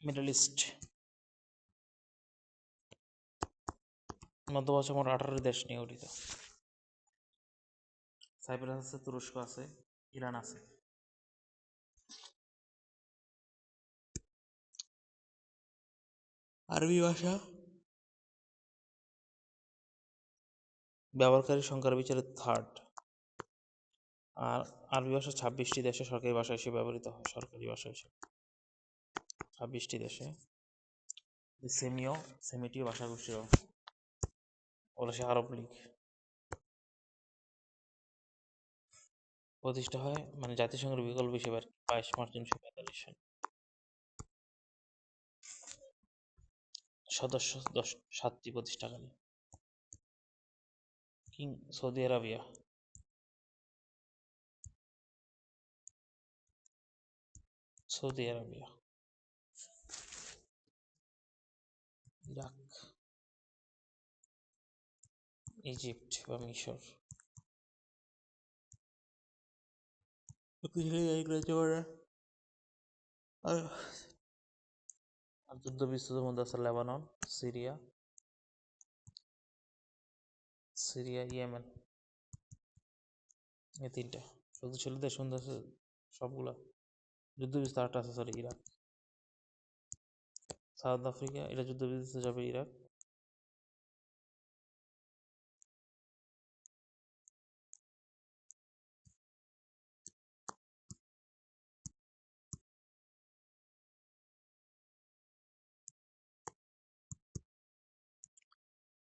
Middle east মধ্যপ্রাচ্য মোট 18টি দেশ নিয়ে গঠিত। সাইপ্রাস আছে, তুরস্ক আছে, ইরান আছে। আরবি ভাষা ব্যবহারকারী সংখ্যার বিচারে থার্ড। আর আরবি ভাষা 26টি দেশে সরকারি ভাষা হিসেবে ব্যবহৃত হয়। সরকারি ভাষা হিসেবে 26টি দেশে। সেমিটীয় ভাষাগোষ্ঠীর অংশ বলে সে আরব লীগ। প্রতিষ্ঠা হয় জাতিসংঘের বিকল্প হিসেবে 22 মার্চ 1945 সালে। সদস্য 7টি প্রতিষ্ঠাকারী। King Saudi Arabia, Iraq, Egypt বা মিশর। আর যুদ্ধ বিস্তৃতের মধ্যে আছে লেবানন, সিরিয়া, ইয়েমেন, এই তিনটা শক্তিশালী দেশ মধ্যে আছে সবগুলা। যুদ্ধ বিস্তার আছে ইরাক, সাউথ আফ্রিকা, এটা যুদ্ধ বিস্তার যাবে ইরাক।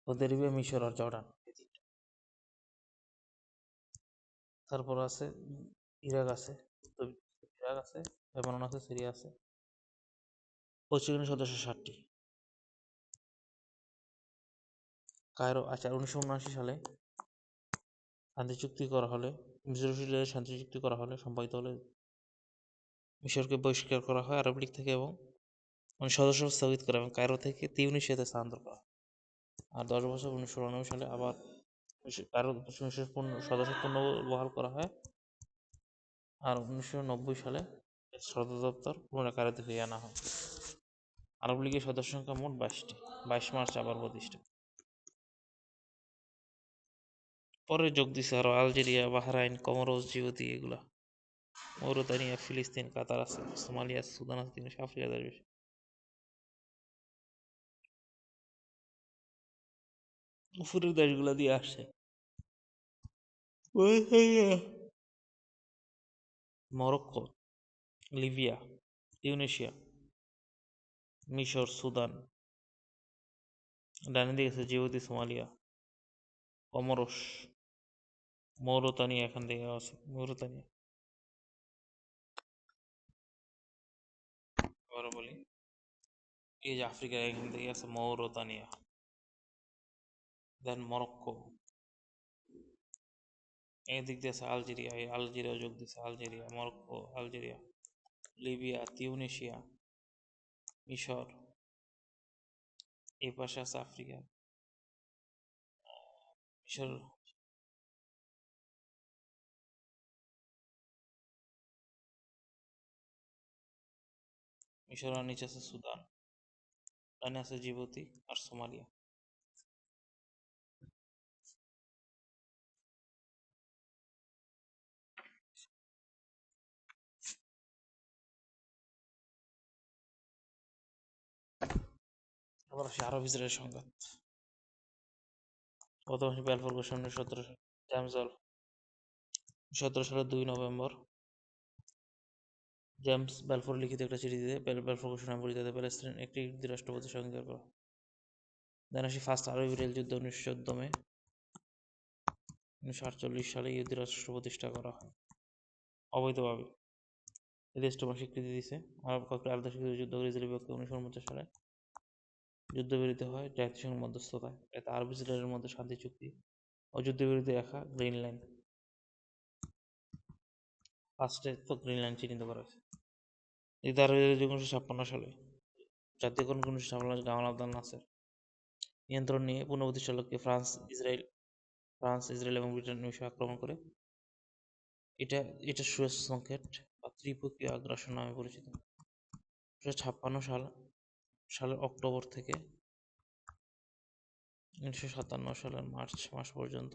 সৌদি আরবিয়া, মিশর আর জর্ডান। তারপর আছে ইরাক আছে, লেবানন আছে, সিরিয়া আছে। প্রতিষ্ঠানের সদস্য 60টি। কায়রো 1979 সালে শান্তি চুক্তি করা হলে, মিশরের শান্তি চুক্তি করা হলে সম্পাদিত হলে মিশরকে বহিষ্কার করা হয় আরব লীগ থেকে এবং সদস্য স্থগিত করা এবং কায়রো থেকে তিউনিসিয়াতে স্থানান্তর করা। আর 10 বছর 1999 সালে আবার কায়রো সদস্য পুনর্বহাল করা হয়। আর 1990 সালে সদর দপ্তর পুনরায় কায়রোতে ফিরিয়ে আনা হয়। আরব লীগের সদস্য সংখ্যা মোট 22টি। 22 মার্চ আবার প্রতিষ্ঠা। পরে যোগ দিছে আরো আলজেরিয়া, বাহরাইন, কমোরস, জিবুতি, এগুলা মৌরিতানিয়া, ফিলিস্তিন, কাতার আছে, সোমালিয়া, সুদান আছে, আফ্রিকা দেশ বেশি। উপরের দেশগুলা দিয়ে আসছে মরক্কো, লিবিয়া, তিউনিসিয়া, মিশর, সুদান। ডানে দিকে আছে জিবুতি, সোমালিয়া, কমোরস, মৌরিতানিয়া, এখান থেকে আছে মৌরিতানিয়া। আবার বলি, এই যে আফ্রিকা, এখান থেকে আছে মৌরিতানিয়া, দেন মরক্কো, এদিক দিয়ে আছে আলজেরিয়া, এই আলজেরিয়া যোগ দিচ্ছে, Algeria, Morocco, Algeria, Libya, Tunisia, মিশর। এই পাশে আছে আফ্রিকা, মিশর, আর নিচে আছে সুদান, ডানে আছে জিবুতি আর সোমালিয়া। আবার আসে আরব ইসরায়েলের সংঘাত। গত মাসে ব্যালফোর ঘোষণা 17 সালের 2 নভেম্বর জেমস ব্যালফোর লিখিত একটা চিঠিতে ব্যালফোর ঘোষণা পরিচিত প্যালেস্টাইন একটি দ্বিরাষ্ট্র প্রতিষ্ঠা অঙ্গীকার করা। দেন আসি ফার্স্ট আরব ইসরায়েল যুদ্ধ 1914 মে। 1948 সালে ইহুদি রাষ্ট্র প্রতিষ্ঠা করা হয় অবৈধভাবে। এই দেশটা স্বীকৃতি দিয়েছে। আরব কয়েকটি আলাদা স্বীকৃতি যুদ্ধ করে ইসরায়েলের বিপক্ষে 1949 সালে যুদ্ধবিরতি হয় জাতিসংঘের মধ্যস্থতায়। এতে আরব ইসরায়েলের মধ্যে শান্তি চুক্তি ও যুদ্ধবিরতি রেখা গ্রিন লাইন, ফার্স্টে তো গ্রিন লাইন চিহ্নিত করা হয়েছে। এতে আরব ইসরায়েল 1956 সালে জাতীয়করণ 1956 গামাল আবদেল নাসের নিয়ন্ত্রণ নিয়ে পুনঃপ্রতিষ্ঠার লক্ষ্যে ফ্রান্স, ইসরায়েল এবং ব্রিটেন মিশর আক্রমণ করে। এটা সুয়েজ সংকেট বা ত্রিপক্ষীয় আগ্রাসন নামে পরিচিত। 1956 সালের অক্টোবর থেকে 1957 সালের মার্চ মাস পর্যন্ত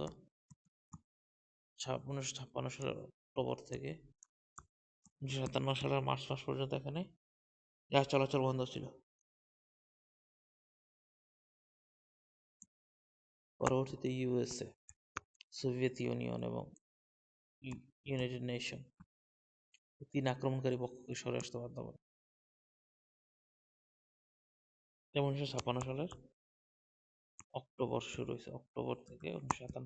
1956 সালের অক্টোবর থেকে 1957 সালের মার্চ মাস পর্যন্ত এখানে জাহাজ চলাচল বন্ধ ছিল। পরবর্তীতে ইউএসএ, সোভিয়েত ইউনিয়ন এবং ইউনাইটেড নেশন 3 আক্রমণকারী পক্ষকে সরে আসতে বাধ্য করে। 1956 সালের অক্টোবর শুরু হয়েছে, অক্টোবর থেকে 1957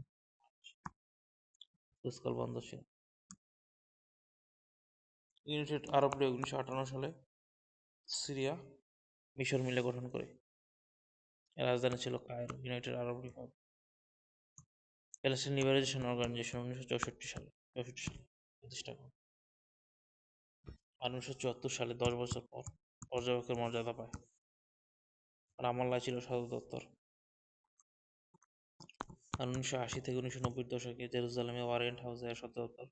সুয়েজ বন্ধ ছিল। ইউনাইটেড আরব লীগ 1958 সালে সিরিয়া, মিশর মিলে গঠন করে। এর রাজধানী ছিল কায়রো। ইউনাইটেড আরব রিপাবলিক, প্যালেস্টাইন লিবারেশন অর্গানাইজেশন 1964 সালে প্রতিষ্ঠা করে। আর 1974 সালে 10 বছর পর পর্যবেক্ষকের মর্যাদা পায়। রামাল্লায় ছিল সদর দপ্তর। আর 1980 থেকে 1990 দশকে জেরুজালেমে ওয়ারেন্ট হাউসে সদর দপ্তর,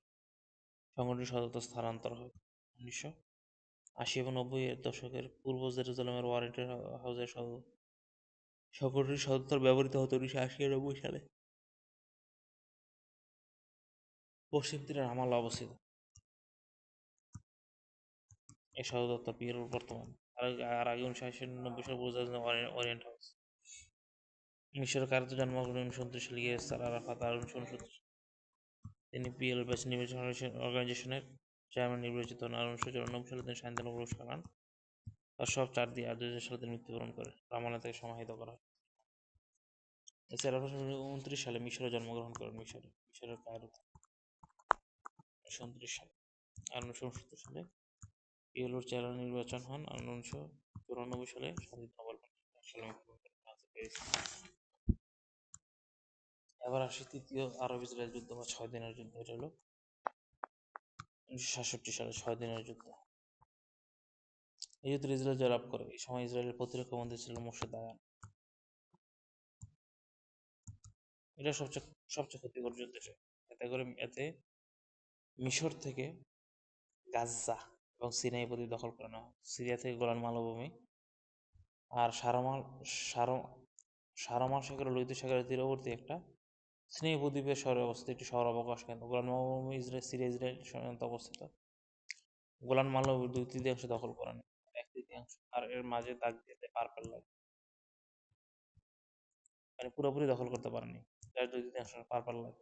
সংগঠনটির সদর দপ্তর স্থানান্তর হয়। 1980 এবং 90 এর দশকের পূর্ব জেরুজালেমের ওয়ারেন্ট হাউসের সংগঠনটির সদর দপ্তর ব্যবহৃত হতো 1980 এবং 90 সালে। পশ্চিম তীরে রামাল্লা অবস্থিত। এই সদর দপ্তর পিএলওর বর্তমান। আর আগে 1980-90 সালে বুঝা ওয়ারেন্ট হাউস। মিশরের কায়রোতে জন্মগ্রহণ 1929 সালে ইয়াসের আরাফাত। আর 1969 তিনি পিএলও নির্বাচন অর্গানাইজেশনের চেয়ারম্যান নির্বাচিত হন। আর 1994 সালে তিনি শান্তি নোবেল পুরস্কার পান। তার সব 4 দিয়ে। আর 2000 সালে তিনি মৃত্যুবরণ করেন। রামাল্লা থেকে সমাহিত করা হয়। এছাড়া 1929 সালে মিশরে জন্মগ্রহণ করেন। মিশরের কায়রোতে 1929 সালে। আর 1969 সালে পিএলওর চেয়ারম্যান নির্বাচন হন। আর 1994 সালে শান্তি নোবেল এবার আসি তৃতীয় আরব ইসরায়েল যুদ্ধ বা 6 দিনের যুদ্ধ। এটা হলো 1967 সালে 6 দিনের যুদ্ধ। এই যুদ্ধে ইসরায়েল জয়লাভ করে। এই সময় ইসরায়েলের প্রতিরক্ষা মন্ত্রী ছিল মোশে দায়ান। এটা সবচেয়ে ক্ষতিকর যুদ্ধ। এতে মিশর থেকে গাজ্জা এবং সিনাই উপদ্বীপ দখল করে নেওয়া হয়। সিরিয়া থেকে গোলান মালভূমি আর সারমাল সাগরের লোহিত সাগরের তীরবর্তী একটা সিনাই উপদ্বীপের শহরে অবস্থিত একটি শহর অবকাশ কেন্দ্র। গোলান মালভূমি সিরিয়া ইসরায়েল সীমান্তে অবস্থিত। গোলান মালভূমির 2/3 দখল করে নেয়, 1/3, আর এর মাঝে দাগ দিয়ে পার্পেল লাইন। মানে পুরোপুরি দখল করতে পারেনি, যার 2/3 পার্পেল লাইন।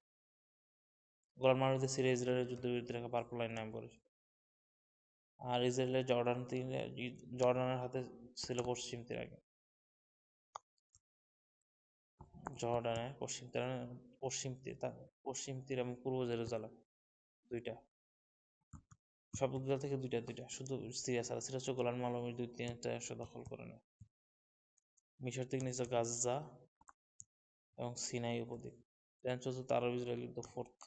গোলান মালভূমিতে সিরিয়া ইসরায়েলের যুদ্ধবিরতি রেখা পার্পেল লাইন নামে পরিচিত। আর ইসরায়েলের জর্ডানের হাতে ছিল পশ্চিম তীর। আগে জর্ডানের পশ্চিম তীর এবং পূর্ব জেরুজালেম দুইটা, সবগুলো থেকে দুইটা শুধু সিরিয়া ছাড়া। সিরিয়া হচ্ছে গোলান মালভূমির 2/3 দখল করে নেয়। মিশর থেকে নিচে গাজ্জা এবং সিনাই উপদ্বীপ। চতুর্থ আরব ইসরায়েল যুদ্ধ, ফোর্থ।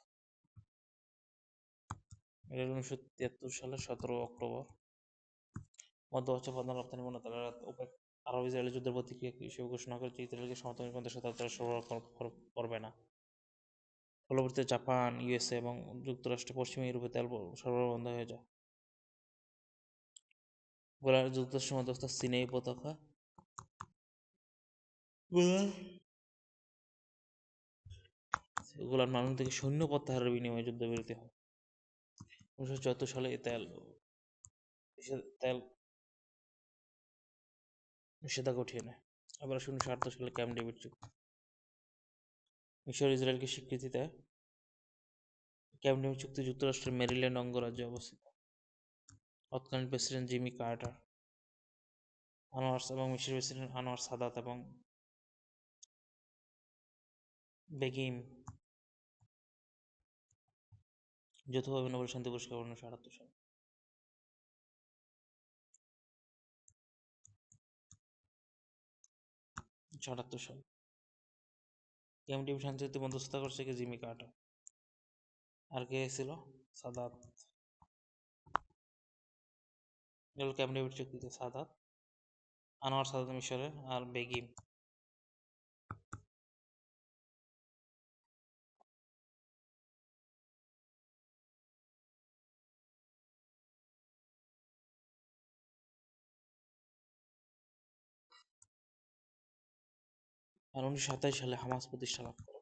এটা 1973 সালের 17 অক্টোবর। মধ্যপ্রাচ্য প্রধান রপ্তানি পণ্য তারা ওপেক আরব ইসরায়েলের যুদ্ধের প্রতিক্রিয়া হিসেবে ঘোষণা করে যে ইসরায়েলকে সমর্থনের মধ্যে তারা সরবরাহ করবে না। পরবর্তীতে জাপান, ইউএসএ এবং যুক্তরাষ্ট্র পশ্চিম ইউরোপে তেল সরবরাহ বন্ধ হয়ে যায়। যুক্তরাষ্ট্রের মধ্যস্থ সিনাই উপত্যকা গোলান মালভূমি থেকে সৈন্য প্রত্যাহারের বিনিময়ে যুদ্ধবিরতি হয়। 1974 সালে তেল নিষেধাজ্ঞা উঠিয়ে নেয়। আবার 1978 সালে ক্যাম্প ডেভিড চুক্তি। মিশর ইসরায়েলকে স্বীকৃতি দেয়। ক্যাম্প ডেভিড চুক্তি যুক্তরাষ্ট্রের মেরিল্যান্ড অঙ্গরাজ্যে অবস্থিত। তৎকালীন প্রেসিডেন্ট জিমি কার্টার, এবং মিশরের প্রেসিডেন্ট আনোয়ার সাদাত এবং বেগিম যৌথভাবে নোবেল শান্তি পুরস্কার 1978 সালে। ক্যাম্প ডেভিড শান্তি চুক্তি মধ্যস্থতা করছে কি জিমি কার্টার। আর কে ছিল? সাদাত। ক্যাম্প ডেভিড চুক্তিতে সাদাত, আনোয়ার সাদাত মিশরের, আর বেগিম। আর 1927 সালে হামাস প্রতিষ্ঠা লাভ করে।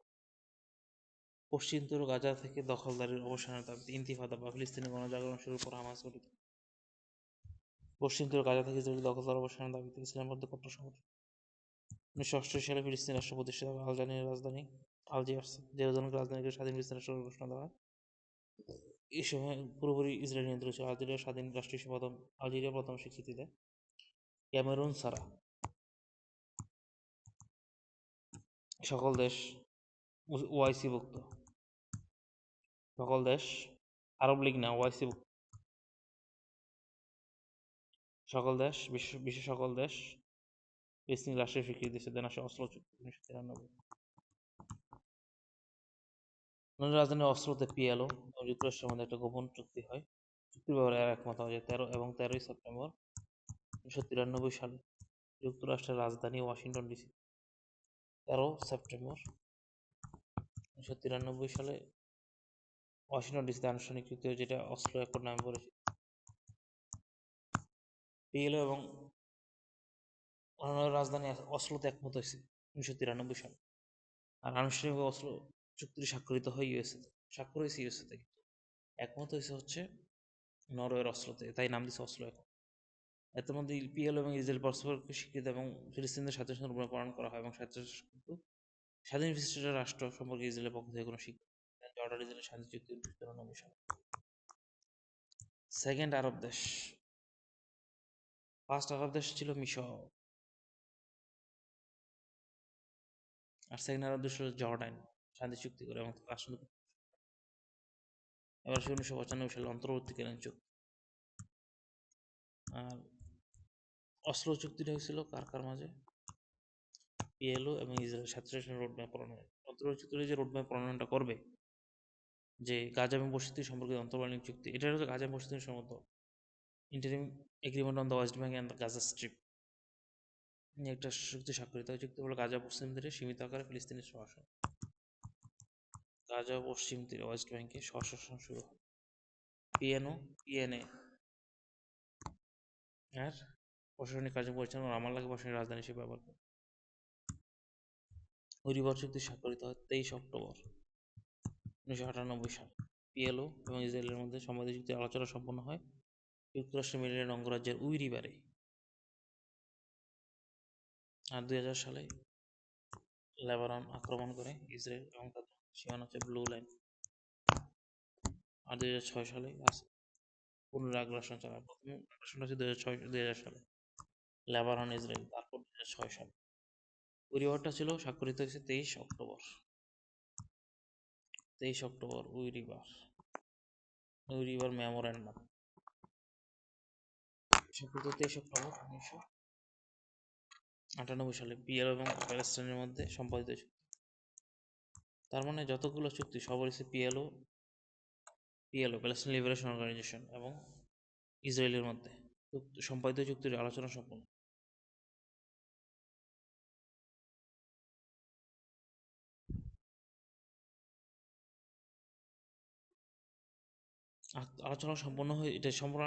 পশ্চিম তীর গাজা থেকে দখলদারির অবসানের দাবিতে ইন্তিফাদা বা ফিলিস্তিনি গণজাগরণ শুরুর পর হামাস গঠিত। পশ্চিম তীর গাজা থেকে ইসরায়েলি দখলদার অবসানের দাবিতে ইসলামের মধ্যে কঠোর সংগঠন। 1968 সালে ফিলিস্তিন রাষ্ট্র প্রতিষ্ঠিত হয়। আলজানির রাজধানী আলজিয়ার্স, জেরুজালেমকে রাজধানী করে স্বাধীন ফিলিস্তিন রাষ্ট্র ঘোষণা দেওয়া হয়। এই সময় পুরোপুরি ইসরায়েল নিয়ন্ত্রিত ছিল। আলজেরিয়া স্বাধীন রাষ্ট্র হিসেবে আলজেরিয়া প্রথম স্বীকৃতি দেয়। ক্যামেরুন ছাড়া সকল দেশ ওআইসি-ভুক্ত। সকল দেশ আরব লীগ না, ওআইসি-ভুক্ত। সকল দেশ বিশ্ব সকল দেশ ফিলিস্তিনি রাষ্ট্রের স্বীকৃতি দিয়েছে। দেন আসে অসলো চুক্তি 1993। রাজধানী অসলোতে পিএলও এবং যুক্তরাষ্ট্রের মধ্যে একটা গোপন চুক্তি হয়। চুক্তির ব্যাপারে একমত হয় যে 13 সেপ্টেম্বর 1993 সালে যুক্তরাষ্ট্রের রাজধানী ওয়াশিংটন ডিসি। 13 সেপ্টেম্বর 1993 সালে ওয়াশিংটন ডিসিতে আনুষ্ঠানিক চুক্তি হয়, যেটা অসলো অ্যাকর্ড নামে পরিচিত। পিএলও এবং রাজধানী অসলোতে একমত হয়েছে 1993 সালে। আর আনুষ্ঠানিকভাবে অসলো চুক্তি স্বাক্ষরিত হয় স্বাক্ষর হয়েছে ইউএসএতে। একমত হয়েছে হচ্ছে নরওয়ের অসলোতে, তাই নাম দিচ্ছে অসলো অ্যাকর্ড। এর মধ্যে পিএলও এবং ইসরায়েল পরস্পরকে স্বীকৃতি এবং ফিলিস্তিনদের স্বাধীনতা পালন করা হয় এবং স্বাধীন বিশিষ্ট রাষ্ট্র সম্পর্কে ইসরায়েলের পক্ষ থেকে কোনো স্বীকৃতি। জর্ডান ইসরায়েলের শান্তি চুক্তি 1993 সালে। সেকেন্ড আরব দেশ, ফার্স্ট আরব দেশ ছিল মিশর, আর সেকেন্ড আরব দেশ ছিল জর্ডান, শান্তি চুক্তি করে এবং রাষ্ট্র। এবার 1995 সালে অন্তর্বর্তীকালীন চুক্তি। আর অসলো চুক্তিটা হয়েছিল কার কার মাঝে? পিএলও এবং ইসরায়েল স্যাচুরেশন রোডম্যাপ প্রণয়ন। অন্তর্বর্তী চুক্তির যে রোডম্যাপ প্রণয়নটা করবে, যে গাজা এবং পশ্চিম সম্পর্কিত অন্তর্বর্তী চুক্তি, এটা হচ্ছে গাজা এবং পশ্চিম সম্মত interim agreement on the West bank and Gaza strip নিয়ে একটা চুক্তি স্বাক্ষরিত হয়। চুক্তি হলো গাজা পশ্চিম তীরে সীমিত আকারে ফিলিস্তিনি স্বশাসন। গাজা পশ্চিম তীরে ওয়েস্ট ব্যাংকে স্বশাসন শুরু হয়। পিএনএ আর প্রশাসনিক কার্য পরিচালনা রামাল্লাহকে প্রশাসনিক রাজধানী হিসেবে ব্যবহার করে। হরিবর চুক্তি স্বাক্ষরিত হয় 23 অক্টোবর 1998 সালে। পিএলও এবং ইসরায়েলের মধ্যে সম্মতি চুক্তির আলোচনা সম্পন্ন হয় যুক্তরাষ্ট্রের মেরিল্যান্ড অঙ্গরাজ্যের উইরিবারে। আর 2000 সালে লেবানন আক্রমণ করে ইসরায়েল এবং তাদের সীমানা হচ্ছে ব্লু লাইন। আর 2006 সালে পুনরায় আগ্রাসন চালায়। প্রথম আগ্রাসন হচ্ছে 2000 সালে লেবানন ইসরায়েল, তারপর 2006 সালে। উইরিবারটা ছিল স্বাক্ষরিত হয়েছে 23 অক্টোবর। 23 অক্টোবর উইরিবার মেমোরেন্ডাম স্বাক্ষরিত 23 অক্টোবর 1998 সালে পিএলও এবং প্যালেস্টাইনের মধ্যে সম্পাদিত চুক্তি। তার মানে যতগুলো চুক্তি সব হচ্ছে পিএলও প্যালেস্টাইন লিবারেশন অর্গানাইজেশন এবং ইসরায়েলের মধ্যে সম্পাদিত চুক্তির আলোচনা সম্পন্ন। আলোচনা সম্পন্ন হয়, এটা সম্পূর্ণ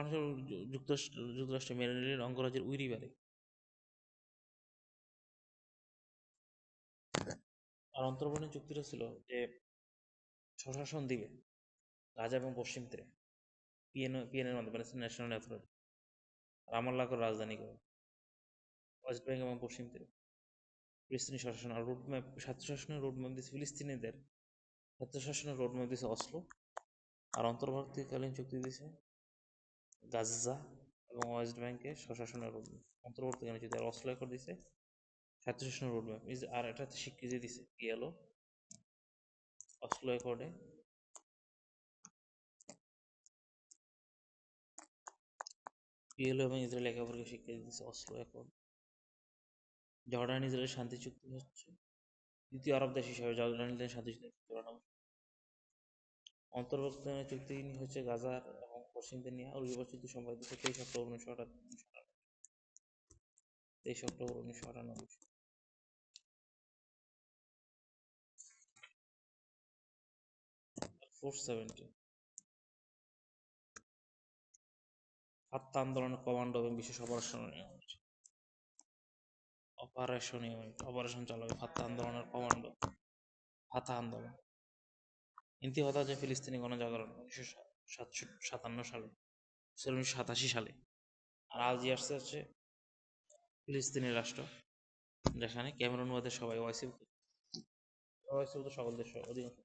যুক্তরাষ্ট্রের মেরিল্যান্ড অঙ্গরাজ্যের উইরিবারে। আর অন্তর্বর্তী চুক্তিটা ছিল যে স্বশাসন দিবে গাজা এবং পশ্চিম তীরে পিএনএর মধ্যে প্যালেস্টাইন ন্যাশনাল অথরিটি, রামাল্লাহকে রাজধানী করে ওয়েস্ট ব্যাংক এবং পশ্চিম তীরে ফিলিস্তিনি স্বশাসন। আর রোডম্যাপ স্বায়ত্তশাসনের রোডম্যাপ দিচ্ছে ফিলিস্তিনিদের, স্বায়ত্তশাসনের রোডম্যাপ দিচ্ছে অসলো। আর অন্তর্বর্তীকালীন চুক্তি দিচ্ছে গাজা এবং ওয়েস্ট ব্যাংকে স্বশাসনের রোডম্যাপ। অন্তর্বর্তীকালীন চুক্তি আর অসলো অ্যাকর্ড দিচ্ছে স্বায়ত্তশাসনের রোডম্যাপ। আর এটাতে স্বীকৃতি দিচ্ছে পিএলও অসলো অ্যাকর্ডে এবং ইসরায়েল একে অপরকে স্বীকৃতি দিচ্ছে অসলো অ্যাকর্ড। জর্ডান ইসরায়েল শান্তি চুক্তি হচ্ছে দ্বিতীয় আরব দেশ হিসেবে জর্ডান ইসরায়েল শান্তি চুক্তি করানো। অন্তর্বর্তী চুক্তি হচ্ছে গাজার এবং পশ্চিম তীর নিয়ে। উইরিবার চুক্তি সম্পাদিত 23 অক্টোবর 1998। 470 ফাত্তা আন্দোলনের কমান্ডো এবং বিশেষ অপারেশন অপারেশন চালাবে ফাত্তা আন্দোলনের কমান্ডো। ফাতা আন্দোলন, ইন্তিফাদা যে ফিলিস্তিনি গণজাগরণ 1957 সালে, 1987 সালে। আর আলজিয়ার্স হচ্ছে ফিলিস্তিনি রাষ্ট্র, যেখানে ক্যামেরুন বাদে সবাই ওয়াইসিভুক্ত সকল দেশ অধিকাংশ।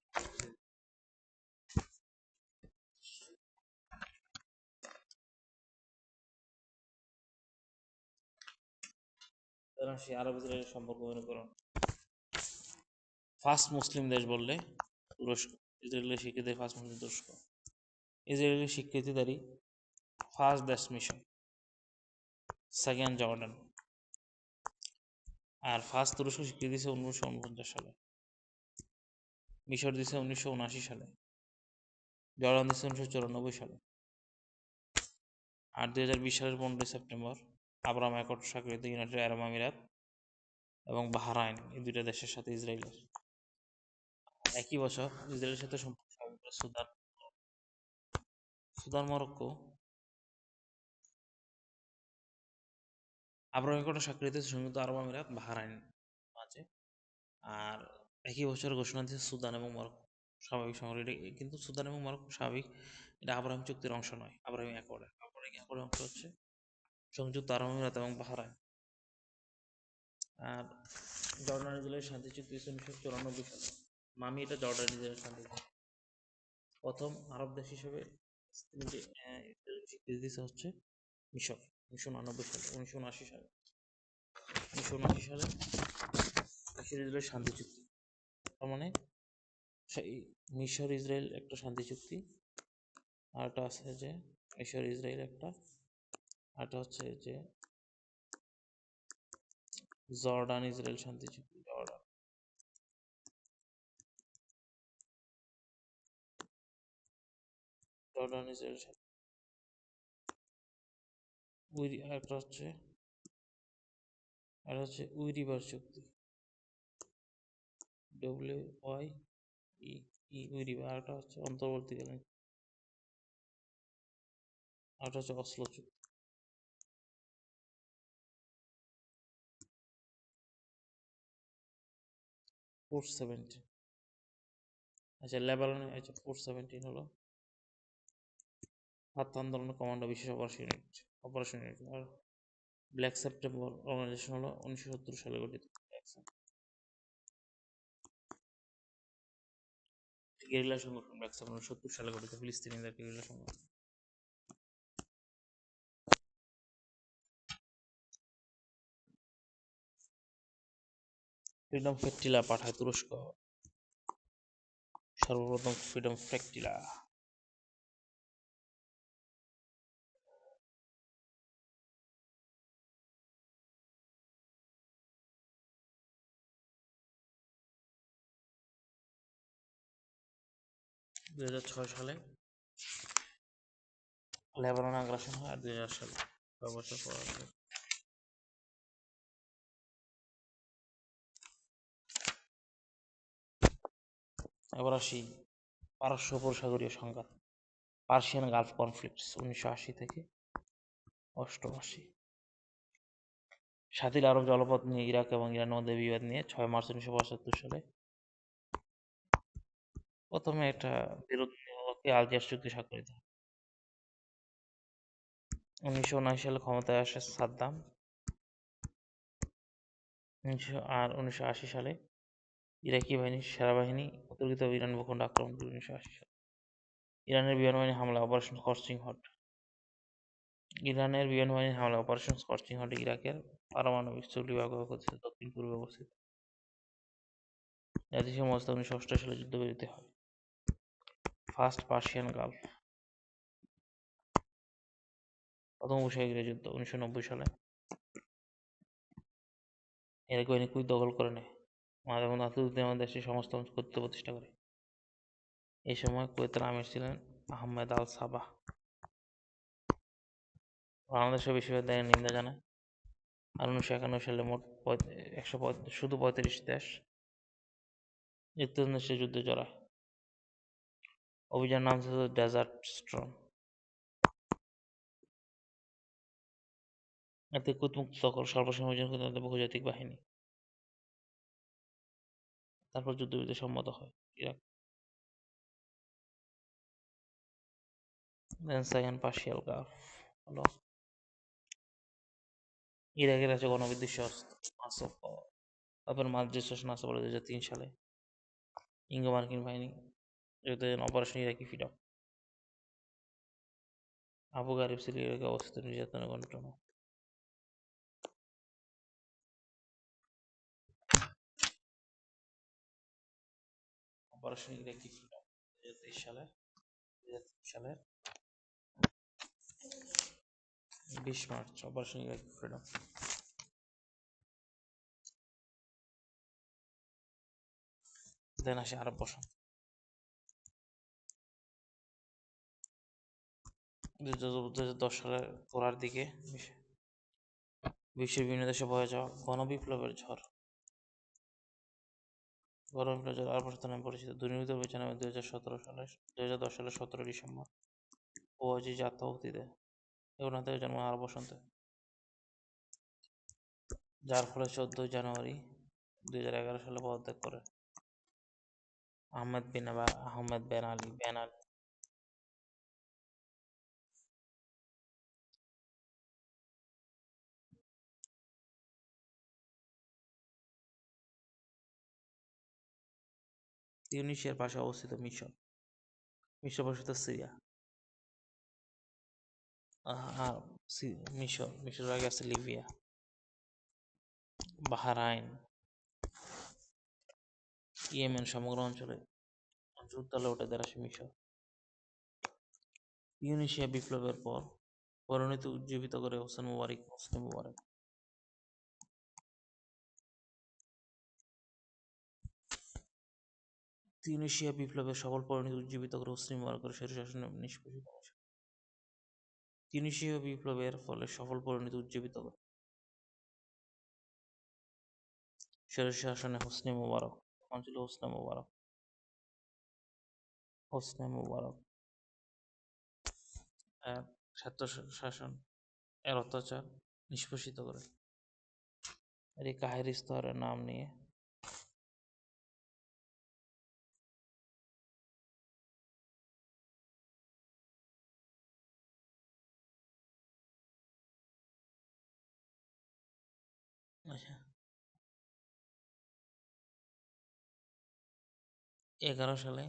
সেই আরব ইসরায়েলের সম্পর্ক করুন। ফার্স্ট মুসলিম দেশ বললে তুরস্ক। ইসরায়েলের স্বীকৃতি ফার্স্ট মুসলিম তুরস্ক। ইসরায়েলের স্বীকৃতিদারি ফার্স্ট দেশ মিশর, সেকেন্ড জর্ডান। আর ফার্স্ট তুরস্ক স্বীকৃতি দিয়েছে 1949 সালে, মিশর দিয়েছে 1979 সালে, জর্ডান দিয়েছে 1994 সালে। আর 2020 সালের 15 সেপ্টেম্বর আব্রাহাম অ্যাকর্ড স্বাক্ষরিত ইউনাইটেড আরব আমিরাত এবং বাহরাইন, এই দুইটা দেশের সাথে ইসরায়েলের। একই বছর ইসরায়েলের সাথে সম্পর্ক সুদান মরক্কো। আব্রাহাম অ্যাকর্ড স্বাক্ষরিত সংযুক্ত আরব আমিরাত, বাহরাইন আছে। আর একই বছর ঘোষণা দিয়েছে সুদান এবং মরক্কো স্বাভাবিক সংঘর্ষ। কিন্তু সুদান এবং মরক্কো স্বাভাবিক, এটা আব্রাহাম চুক্তির অংশ নয়। আব্রাহাম অ্যাকর্ডের অংশ হচ্ছে সংযুক্ত আরব আমিরাত এবং বাহরাইন। আর জর্ডান ইসরায়েলের শান্তি চুক্তি 1994 সালে। মামি এটা জর্ডান ইসরায়েলের শান্তি চুক্তি। প্রথম আরব দেশ হিসেবে স্বীকৃতি দিয়েছে হচ্ছে মিশর 1999 সালে। 1979 সালে মিশর ইসরায়েল শান্তি চুক্তি। তার মানে মিশর ইসরায়েল একটা শান্তি চুক্তি, আর একটা আছে যে মিশর ইসরায়েল একটা, আরটা হচ্ছে যে জর্ডান ইসরায়েল শান্তি চুক্তি। জর্ডান ইসরায়েল একটা হচ্ছে উইরিবার চুক্তি, উইরিবার। আরেকটা হচ্ছে অন্তর্বর্তীকালীন, আরেকটা হচ্ছে অসলো চুক্তি। আচ্ছা, লেবাননে 417 হলো ফাত্তা আন্দোলনের কমান্ডো বিশেষ অপারেশন ইউনিট। আর ব্ল্যাক সেপ্টেম্বর অর্গানাইজেশন হলো 1970 সালে গঠিত। গেরিলা সংগঠন ব্ল্যাক সেপ্টেম্বর 70 সালে গঠিত, ফিলিস্তিনিদের গেরিলা সংগঠন। ফ্রিডম ফ্ল্যাটিলা পাঠায় তুরস্ক, সর্বপ্রথম ফ্রিডম ফ্ল্যাটিলা। দুই 2006 সালে লেবানন আগ্রাসন হয়, আর 2000 সালে 6 বছর পর আসে। এবার আসি পারস্য উপসাগরীয় সংঘাত, পার্সিয়ান গালফ কনফ্লিক্টস 1980 থেকে 88। সাতিল আরব জলপথ নিয়ে ইরাক এবং ইরানের মধ্যে বিবাদ নিয়ে 6 মার্চ 1975 সালে প্রথমে একটা বিরোধী আলজিয়ার্স চুক্তি স্বাক্ষরিত হয়। 1979 সালে ক্ষমতায় আসে সাদ্দাম। 1980 সালে ইরাকি সেনাবাহিনী অতর্কিত ইরান ভূখণ্ড আক্রমণ করে। 1980 সালে ইরানের বিমানবাহিনী হামলা অপারেশন স্কর্চিং হট ইরাকের পারমাণবিক চুল্লি ব্যবহার করছে দক্ষিণ পূর্বে অবস্থিত। জাতিসংঘ মধ্যস্থ 1988 সালে যুদ্ধবিরতি হয়। ফার্স্ট পার্সিয়ান গালফ, প্রথম উপসাগরীয় যুদ্ধ 1990 সালে। ইরাক বাহিনী কুইত দখল করে নেয়। মাদার দেশে সমস্ত কর্তৃত্ব প্রতিষ্ঠা করে। এই সময় কুয়েতের আমির ছিলেন আহমেদ আল সাবাহ। বাংলাদেশের বিশ্ববিদ্যালয়ের নিন্দা জানায়। আর 1991 সালে মোট 35 দেশ যুক্তরাষ্ট্রের যুদ্ধে জড়ায়। অভিযান নাম ছিল ডেজার্ট স্টর্ম। এতে কুদমুক্ত দখল সর্বসামরিক তাদের বহুজাতিক বাহিনী। তারপর যুদ্ধবিরতি সম্মত হয় ইরাক। সাইয়ান পার্সিয়াল গালফ হলো ইরাকের আছে গণবিদ্বেষী আসফ তারপর মাদ্রিদ শাসন আসে বলে 2003 সালে ইঙ্গো মার্কিন বাহিনী অপারেশন ইরাকি ফ্রিডম। আবু গারিব ছিল ইরাকে অবস্থিত নির্যাতনের ঘটনা। অপারেশন ইরাকি ফ্রিডম 2023 সালের 20 মার্চ অপারেশন ইরাকি ফ্রিডম। দেন আসে আরব বসন্ত 2010 সালের গোড়ার দিকে বিশ্বের বিভিন্ন দেশে বয়ে যাওয়া গণবিপ্লবের ঝড়। গণবিপ্লবের ঝড় আরব বসন্ত নামে পরিচিত। দুর্নীতি অভিযানে 2010 সালের 17 ডিসেম্বর ওআইসি আত্মাহুতি দেয়। এগুলো থেকে জন্ম আরব বসন্তে, যার ফলে 14 জানুয়ারি 2011 সালে পদত্যাগ করে আহমেদ বেন আলী। তিউনিসিয়ার পাশে অবস্থিত মিশর অবস্থিত সিরিয়া আর মিশরের আগে আছে লিবিয়া, বাহরাইন, ইয়েমেন। সমগ্র অঞ্চলে যুদ্ধালে ওঠে দেড় আসে মিশর। তিউনিসিয়া বিপ্লবের পর পরিণতি উজ্জীবিত করে হোসনি মুবারক। তিউনিসিয়া বিপ্লবের সফল পরিণতি উজ্জীবিত করে হোসনি মুবারকের স্বৈরশাসন নিষ্পেষিত হয়েছে। তিউনিসীয় বিপ্লবের ফলে সফল পরিণতি উজ্জীবিত করে স্বৈরশাসনে হোসনি মুবারক। তখন ছিল হোসনে মুবারক স্বায়ত্তশাসন এর অত্যাচার নিষ্পেষিত করে এটি কাহির স্তরের নাম নিয়ে আচ্ছা 11 সালে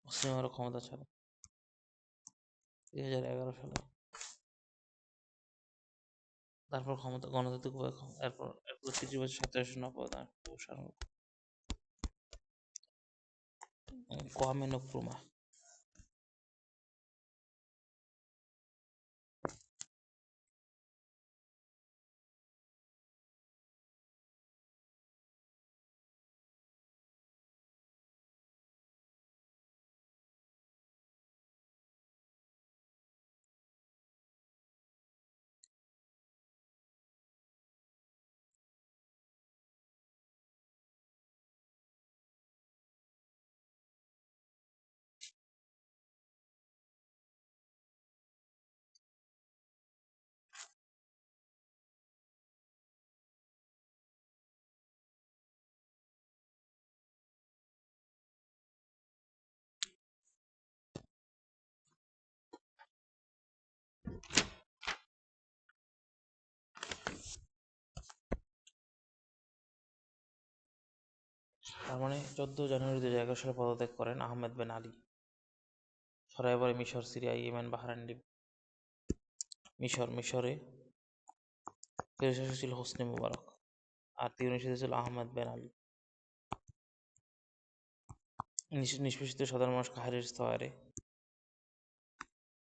হোসনি মুবারক ক্ষমতা ছাড়ে 2011 সালে। তারপর ক্ষমতা গণতান্ত্রিক এরপর 30 বছর স্বায়ত্তশাসন অপসারণ কোয়ামে নক্রুমা। তার মানে 14 জানুয়ারি 2011 সালে পদত্যাগ করেন আহমেদ বেন আলী। ছড়াই পড়ে মিশর, সিরিয়া, ইয়েমেন, বাহরাইন, মিশরে স্বৈরশাসক ছিল হোসনি মুবারক আর তিউনিসিয়াতে ছিল আহমেদ বেন আলী। নিষ্পেষিত সাধারণ মানুষ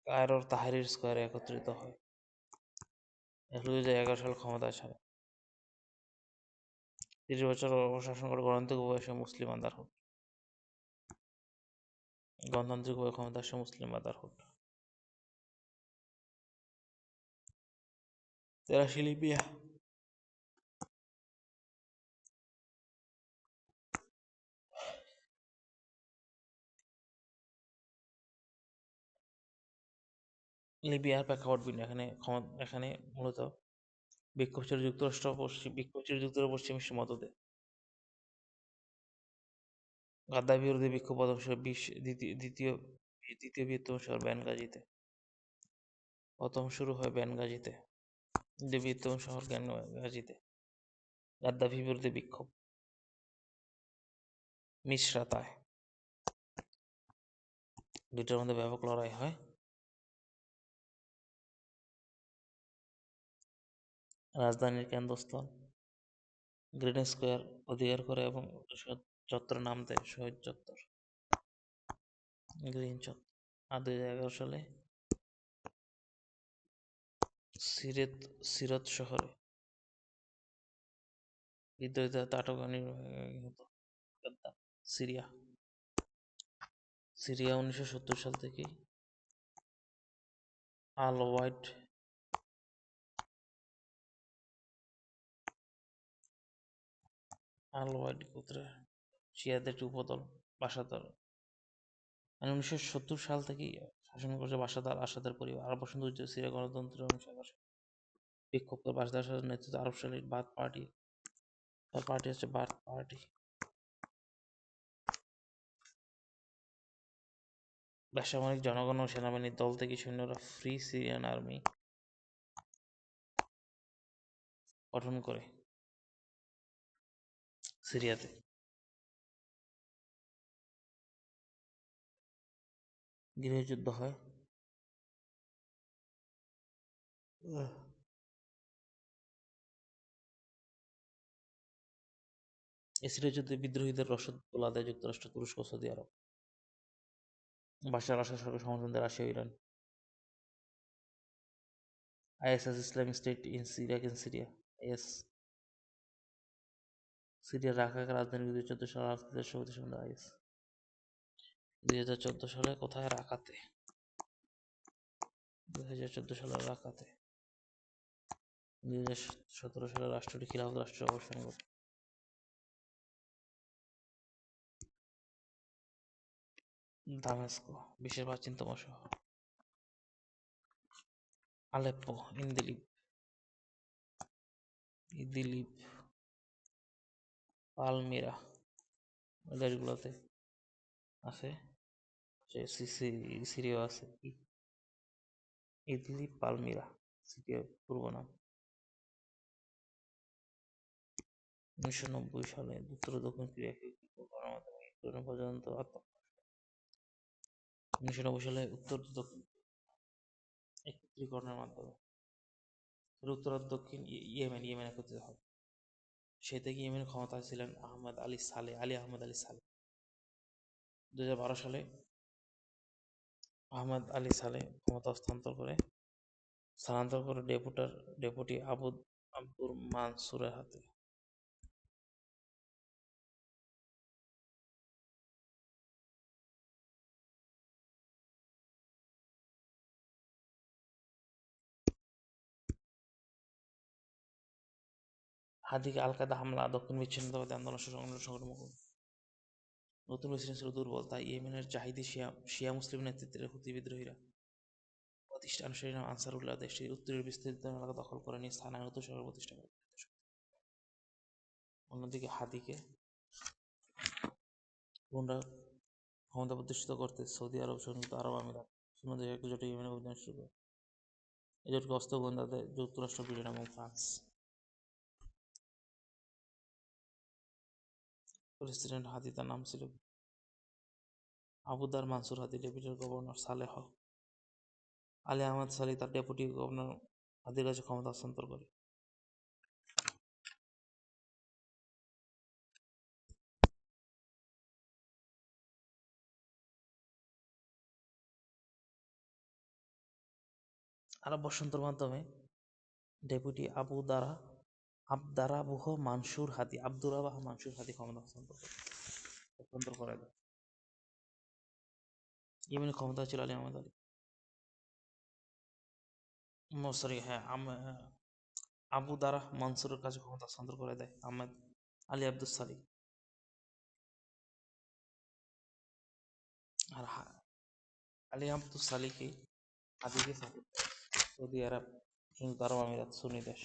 কায়রোর তাহরির স্কয়ারে একত্রিত হয়। 2011 সাল ক্ষমতায় ছাড়ে। 30 বছর শাসন করে গণতান্ত্রিকভাবে ক্ষমতা আসে মুসলিম ব্রাদারহুড। 83 লিবিয়ার প্রেক্ষাপট ভিন্ন। এখানে মূলত বিক্ষোভ ছিল যুক্তরাষ্ট্র পশ্চিম এশিয়ার মদদে। গাদ্দাফি বিরোধী বিক্ষোভ প্রথম শুরু দ্বিতীয় দ্বিতীয় বৃহত্তম শহর বেনগাজিতে। প্রথম শুরু হয় বেনগাজিতে, দ্বিতীয় বৃহত্তম শহর বেনগাজিতে। গাদ্দাফি বিরোধী বিক্ষোভ মিশরাতায়, দুইটার মধ্যে ব্যাপক লড়াই হয়। রাজধানীর কেন্দ্রস্থল গ্রিন স্কোয়ার অধিকার করে এবং চত্বরের নাম দেয় শহীদ চত্বর, গ্রিন চত্বর। আর 2011 সালে সিরত শহরে বিদ্রোহীদের আটক নিহত। সিরিয়া 1970 সাল থেকে আল ওয়াইড গোত্রের শিয়াদের একটি উপদল বাসাদার, 1970 সাল থেকেই শাসন করছে বাসাদার আসাদের পরিবার। আরব বসন্ত যুদ্ধে সিরিয়া গণতন্ত্রের বিক্ষোভ করে বাসাদার আসাদের নেতৃত্বে আরব সালের বাথ পার্টি, তার পার্টি হচ্ছে বাথ পার্টি। বেসামরিক জনগণ ও সেনাবাহিনীর দল থেকে সৈন্যরা ফ্রি সিরিয়ান আর্মি গঠন করে সিরিয়াতে। গৃহযুদ্ধ হয়। এই সিরিয়া যুদ্ধে বিদ্রোহীদের রসদ তোলা দেয় যুক্তরাষ্ট্র, তুরস্ক, সৌদি আরব। বাশার আসাদ সরকার সমর্থন দেয় Russia, Iran. ISIS Islamic state in Syria. IS সিরিয়ার রাকাকে রাজধানী 2014 সালে রাজনীতির সভাপতি সম্বন্ধে IS 2014 সালে কোথায়? রাকাতে। 2014 সালের রাকাতে। 2017 সালে রাষ্ট্রটি খিলাফত রাষ্ট্র অবসান করে। দামেস্ক বিশ্বের প্রাচীনতম শহর। আলেপ্পো, ইদিলিব, পালমিরা দেশগুলোতে আছে। সিরিয়া আছে। ইদলিব, পালমিরা সিরিয়ার পূর্ব নাম। 1990 সালে উত্তর ও দক্ষিণ কোরিয়াকে করার মাধ্যমে ইউক্রেন পর্যন্ত আত্মপ্রকাশ করে। 1990 সালে উত্তর ও দক্ষিণ একত্রীকরণের মাধ্যমে উত্তর আর দক্ষিণ ইয়েমেন একত্রিত হয়। সেই থেকে ইয়েমেনের ক্ষমতায় ছিলেন আলী আহমদ আলী সালে। 2012 সালে আহমদ আলী সালে ক্ষমতা স্থানান্তর করে ডেপুটি আব্দুর মানসুরের হাতে। হাদিকে আল কায়দা হামলা, দক্ষিণ বিচ্ছিন্নতাবাদী আন্দোলন সংগঠন। নতুন প্রেসিডেন্ট ছিল দুর্বল, তাই ইয়েমেনের জাহিদি শিয়া মুসলিম নেতৃত্বের হুতি বিদ্রোহীরা প্রতিষ্ঠানশীল নাম আনসারুল্লাহ দেশটির উত্তরের বিস্তৃত এলাকা দখল করে নিয়ে স্থানীয় নতুন সরকার প্রতিষ্ঠা করে। অন্যদিকে হাদিকে পুনরায় ক্ষমতা প্রতিষ্ঠিত করতে সৌদি আরব, সংযুক্ত আরব আমিরাত শূন্য দেশে একটি জোটে ইয়েমেনে অভিযান শুরু করে। এই জোটকে অস্ত্র গোয়েন্দা দেয় যুক্তরাষ্ট্র, ব্রিটেন এবং ফ্রান্স। প্রেসিডেন্ট হাদি, তার নাম ছিল আবু দার মানসুর হাদি। ডেপুটি গভর্নর সালেহ আলী আহমদ সালি তার ডেপুটি গভর্নর হাদির কাছে ক্ষমতা হস্তান্তর করে। আরব বসন্তের মাধ্যমে ডেপুটি আবদারাবুহ মানসুর হাদি ক্ষমতা হস্তান্তর করে দেয়। ইয়েমেনের ক্ষমতা ছিল আলী আহমদ আলী। আবু দারা মানসুরের কাছে ক্ষমতা হস্তান্তর করে দেয় আহমেদ আলী আব্দুস সালি। আর আলী আব্দুস সালিকে হাদিকে সাপোর্ট সৌদি আরব, সংযুক্ত আরব আমিরাত সুন্নি দেশ।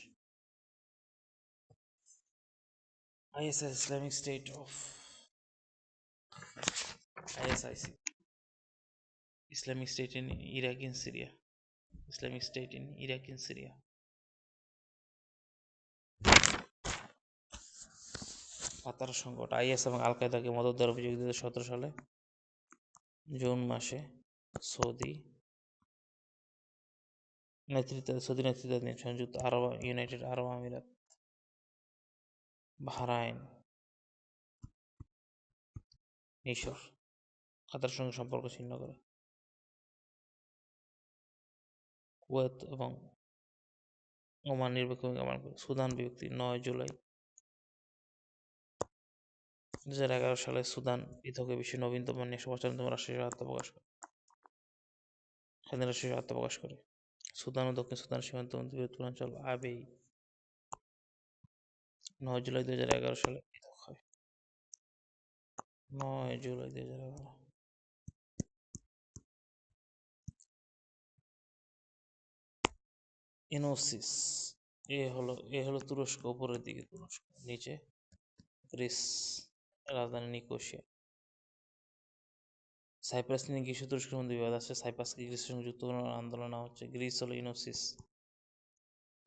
ISIS, Islamic State of ISIC, Islamic State in Iraq and Syria, Islamic State in Iraq and Syria. কাতার সংকট, আইএস এবং আল কায়দাকে মদদ দেওয়ার অভিযোগ 2017 সালে জুন মাসে সৌদি নেতৃত্বাধীন সংযুক্ত আরব ইউনাইটেড আরব আমিরাত, বাহরাইন, মিশর কাতারের সঙ্গে সম্পর্ক ছিন্ন করে। কুয়েত এবং ওমান নিরপেক্ষ ভূমিকা পালন করে। সুদান বিভক্তি 9 জুলাই 2011 সালে সুদান পৃথকে বিশ্বের নবীনতম 155তম রাষ্ট্র হিসেবে আত্মপ্রকাশ করে। স্বাধীন রাষ্ট্র হিসেবে আত্মপ্রকাশ করে। সুদান ও দক্ষিণ সুদান সীমান্তবর্তী পূর্বাঞ্চল আবেই 9 জুলাই 2011 সালে পৃথক হয়। 9 জুলাই 2011। ইনোসিস এ হলো তুরস্ক, উপরের দিকে তুরস্ক, নিচে গ্রিস, রাজধানী নিকোসিয়া। সাইপ্রাস নিয়ে গ্রীষ্ম তুরস্কের মধ্যে বিবাদ আছে। সাইপ্রাসকে গ্রিসের সঙ্গে যুক্ত করার আন্দোলন হচ্ছে। গ্রিস হলো ইনোসিস।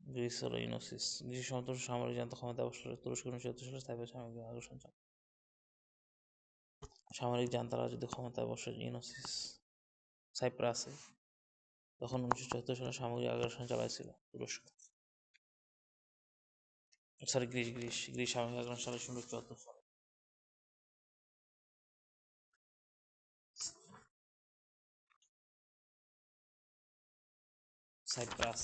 গ্রিস সমর্থন সামরিক জান্তা ক্ষমতায় বসলে তুরস্ক 1974 সালে সাইপ্রাস সামরিক আগ্রাসন চালায়। সামরিক জান্তারা যদি ক্ষমতায় বসে ইনোসিস সাইপ্রাসে, তখন 1974 সালে সামরিক আগ্রাসন চালাইছিল তুরস্ক। সরি, গ্রিস সামরিক আগ্রাসন চালায় 1974 সালে। সাইপ্রাস